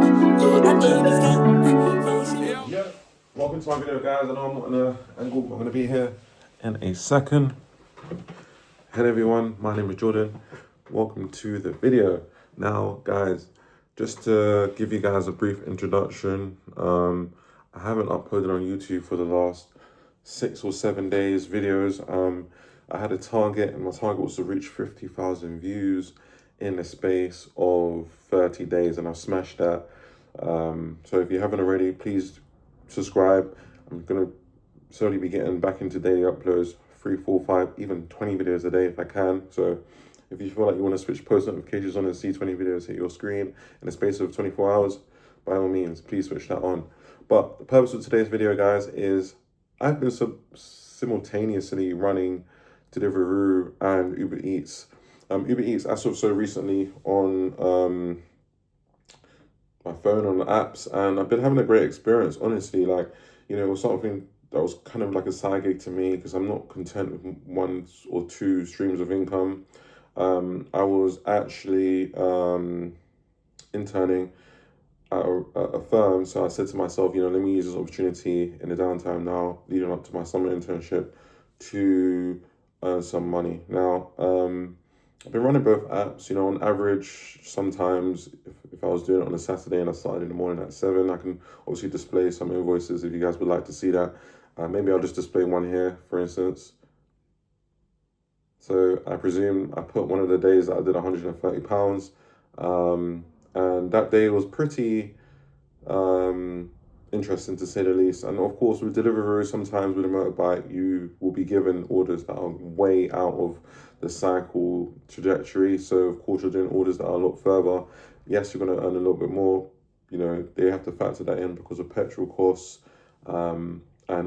Yeah, welcome to my video, guys. I know I'm not in an angle, but I'm gonna be here in a second. Hey everyone, my name is Jordan. Welcome to the video. Now, guys, just to give you guys a brief introduction, I haven't uploaded on YouTube for the last 6 or 7 days videos. I had a target, and my target was to reach 50,000 views in the space of 30 days, and I've smashed that. So if you haven't already, please subscribe. I'm gonna slowly be getting back into daily uploads, 3, 4, 5, even 20 videos a day if I can. So if you feel like you want to switch post notifications on and see 20 videos hit your screen in the space of 24 hours, by all means, please switch that on. But the purpose of today's video, guys, is I've been simultaneously running Deliveroo and UberEats. UberEats, as of so recently on my phone, on the apps, and I've been having a great experience, honestly. Like, it was something that was kind of like a side gig to me because I'm not content with 1 or 2 streams of income. I was actually interning at a firm, so I said to myself, let me use this opportunity in the downtime now, leading up to my summer internship, to earn some money. Now, I've been running both apps. On average, sometimes if I was doing it on a Saturday and I started in the morning at 7, I can obviously display some invoices if you guys would like to see that. Maybe I'll just display one here, for instance. So I presume I put one of the days that I did £130. And that day was pretty interesting, to say the least. And of course, with Deliveroo, sometimes with a motorbike, you will be given orders that are way out of the cycle trajectory. So of course, you're doing orders that are a lot further. Yes, you're going to earn a little bit more. They have to factor that in because of petrol costs, and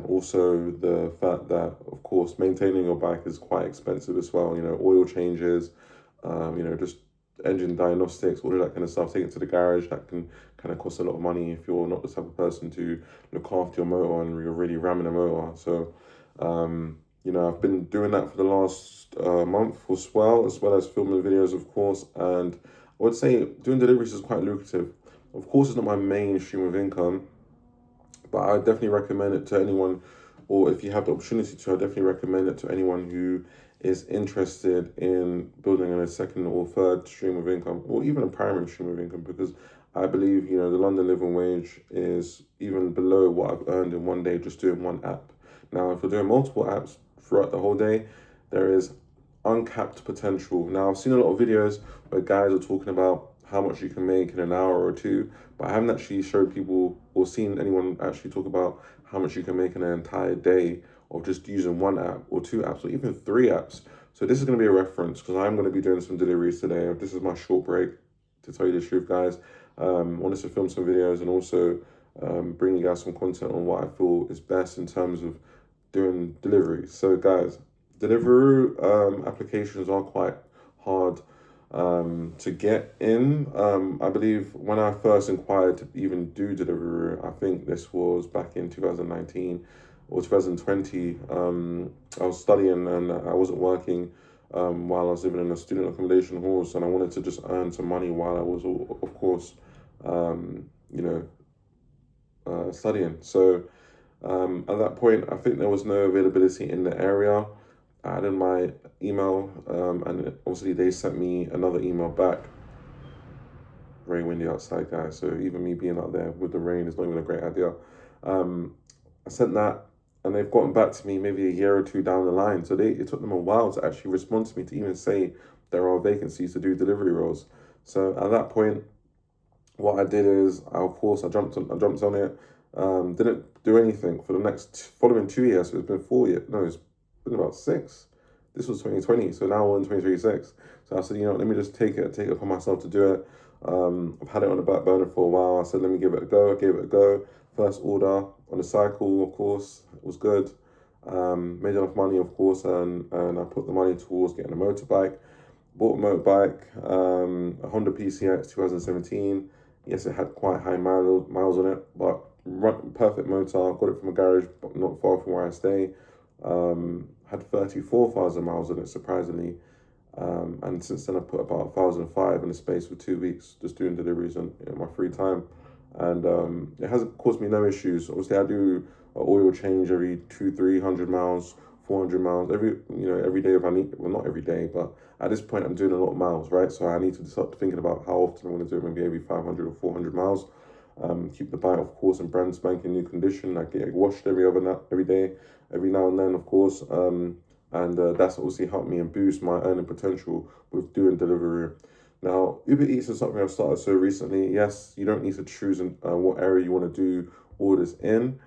also the fact that, of course, maintaining your bike is quite expensive as well. Oil changes, just engine diagnostics, all of that kind of stuff, taken to the garage, that can kind of cost a lot of money if you're not the type of person to look after your motor and you're really ramming a motor. So, I've been doing that for the last month as well as filming videos, of course. And I would say doing deliveries is quite lucrative. Of course, it's not my main stream of income, but I definitely recommend it to anyone, or if you have the opportunity to, I definitely recommend it to anyone who is interested in building a second or third stream of income, or even a primary stream of income, because I believe, the London living wage is even below what I've earned in one day just doing one app. Now, if you're doing multiple apps throughout the whole day, there is uncapped potential. Now, I've seen a lot of videos where guys are talking about how much you can make in an hour or 2, but I haven't actually showed people or seen anyone actually talk about how much you can make in an entire day of just using 1 app or 2 apps or even 3 apps. So this is going to be a reference because I'm going to be doing some deliveries today. This is my short break, to tell you the truth, guys. I wanted to film some videos and also bring you guys some content on what I feel is best in terms of doing deliveries. So, guys, Deliveroo applications are quite hard to get in. I believe when I first inquired to even do Deliveroo, I think this was back in 2019 or 2020. I was studying and I wasn't working while I was living in a student accommodation halls, and I wanted to just earn some money while I was, of course, studying. So at that point, I think there was no availability in the area. I added my email, and obviously they sent me another email back. Very windy outside, guys, so even me being out there with the rain is not even a great idea. I sent that, and they've gotten back to me maybe a year or 2 down the line. So it took them a while to actually respond to me, to even say there are vacancies to do delivery roles. So at that point, what I did is, of course, I jumped on it. Didn't do anything for the following 2 years. So it's been 4 years. No, it's been about 6. This was 2020, so now we're in 2026. So I said, let me just take it upon myself to do it. I've had it on the back burner for a while. I said, let me give it a go. I gave it a go. First order on the cycle, of course, it was good. Made enough money, of course, and I put the money towards getting a motorbike. Bought a motorbike, a Honda PCX 2017. Yes, it had quite high miles on it, but perfect motor. Got it from a garage, but not far from where I stay. Had 34,000 miles on it, surprisingly. And since then, I put about 1,005 in the space for 2 weeks, just doing deliveries in my free time. and it hasn't caused me no issues. Obviously, I do an oil change every 200-300 miles, 400 miles every day if I need. Well, not every day, but at this point, I'm doing a lot of miles, right? So I need to start thinking about how often I'm going to do it. Maybe every 500 or 400 miles. Keep the bike, of course, in brand spanking new condition. I get it washed every day, every now and then, of course. And that's obviously helped me and boost my earning potential with doing Deliveroo. Now, Uber Eats is something I've started so recently. Yes, you don't need to choose what area you want to do orders in.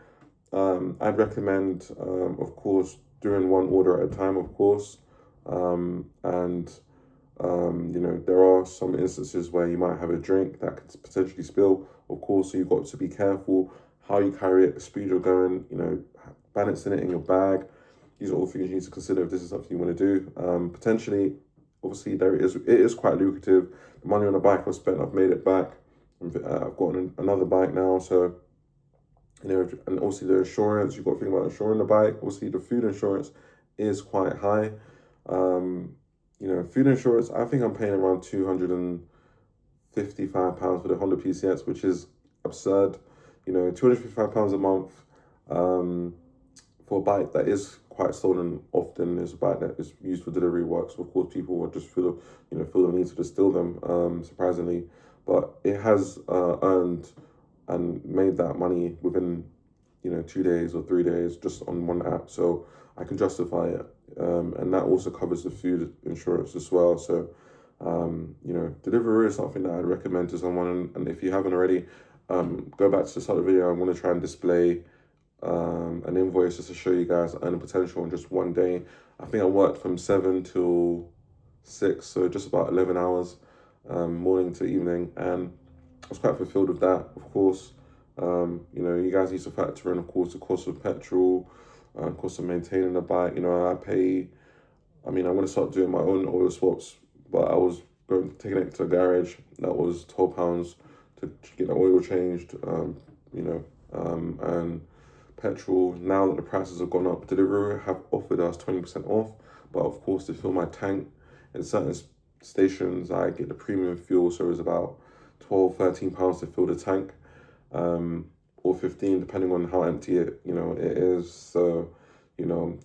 I'd recommend, of course, doing one order at a time, of course. And there are some instances where you might have a drink that could potentially spill, of course, so you've got to be careful how you carry it, the speed you're going, balancing it in your bag. These are all things you need to consider if this is something you want to do. Potentially, obviously, it is quite lucrative. The money on the bike I've spent, I've made it back. I've got another bike now, so and also the insurance, you've got to think about insuring the bike. Obviously, the food insurance is quite high. Um, Food insurance, I think I'm paying around £255 for the Honda PCX, which is absurd. £255 a month for a bike that is quite stolen often, is a bike that is used for delivery work. So of course people will just feel the need to just steal them, surprisingly. But it has earned and made that money within 2 days or 3 days just on one app, so I can justify it. And that also covers the food insurance as well. So Deliveroo is something that I'd recommend to someone, and if you haven't already, go back to the start of the video. I'm going to try and display an invoice just to show you guys earning potential in just one day. I think I worked from 7 till 6, so just about 11 hours, morning to evening, and I was quite fulfilled with that, of course. You guys need to factor in, of course, the cost of petrol, cost of maintaining the bike. I want to start doing my own oil swaps, but I was taking it to a garage. That was £12 to get the oil changed, and petrol. Now that the prices have gone up, Deliveroo have offered us 20% off, but of course, to fill my tank in certain stations, I get the premium fuel, so it's about £12-13 to fill the tank, or 15 depending on how empty it is. So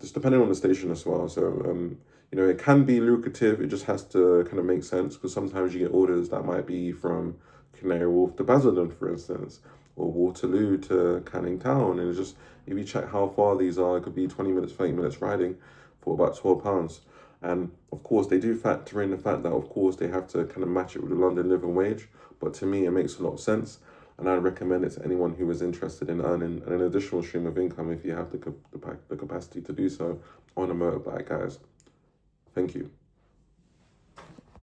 just depending on the station as well. So it can be lucrative. It just has to kind of make sense, because sometimes you get orders that might be from Canary Wharf to Basildon, for instance, or Waterloo to Canning Town, and it's just, if you check how far these are, it could be 20 minutes, 30 minutes riding for about £12. And of course, they do factor in the fact that, of course, they have to kind of match it with the London living wage. But to me, it makes a lot of sense. And I recommend it to anyone who is interested in earning an additional stream of income if you have the capacity to do so on a motorbike, guys. Thank you.